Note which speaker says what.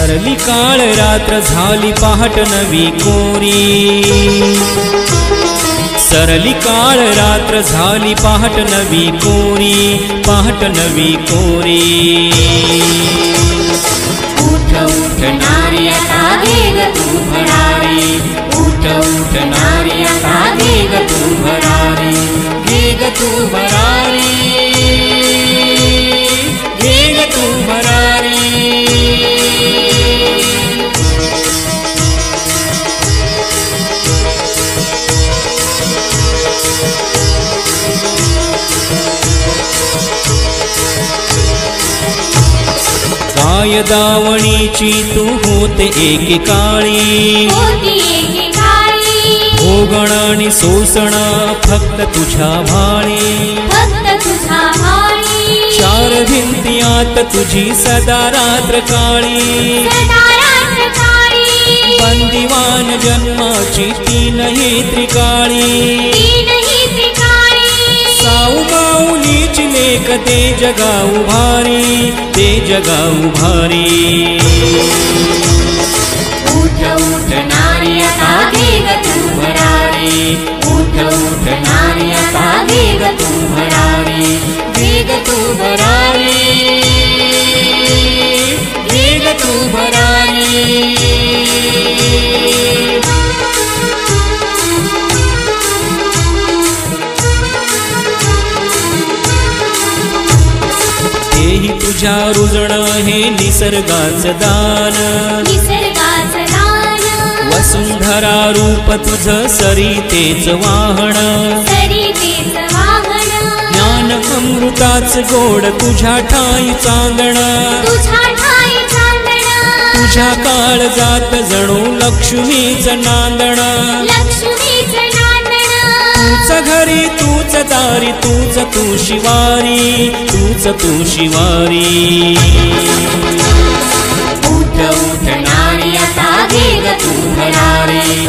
Speaker 1: सरली काळ रात्र झाली पहाट नवी कोरी, सरली काळ रात्र झाली पहाट नवी कोरी, पहाट नवी कोरी।
Speaker 2: उठ उठ नारी आता वेग तू भरारी, उठ उठ नारी आता वेग तू भरारी, वेग तू भरारी, वेग तू भरारी।
Speaker 1: काय दावणीची तू होते एकेकाळी, भोगण आणि सोसण फक्त तुझ्या भाळी, चार भिंतीयात तुझी सदा रात्र काळी, बंदिवान जन्माची तीनही त्रिकाळी, साऊ माऊलीची लेक ते जगाऊ भारी, ते जगाऊ भारी।
Speaker 2: उठ उठ नारी आता वेग तू भरारी, उठ उठ नारी आता वेग तू भरारी, वेग तू भरारी, वेग तू भरारी।
Speaker 1: तेही तुझ्या रुजण हे निसर्गाचं दान, वसुंधरा रूप तुझ सरितेच वाहन, ज्ञान अमृताच गोड तुझ्या ठाई चांदण, तुझ्या काळजात जणू लक्ष्मीच नांदण, तूच घरी तूच दारी तूच तू शिवारी, तूच तू शिवारी।
Speaker 2: उठ उठ नारी आता वेग तू भरारी।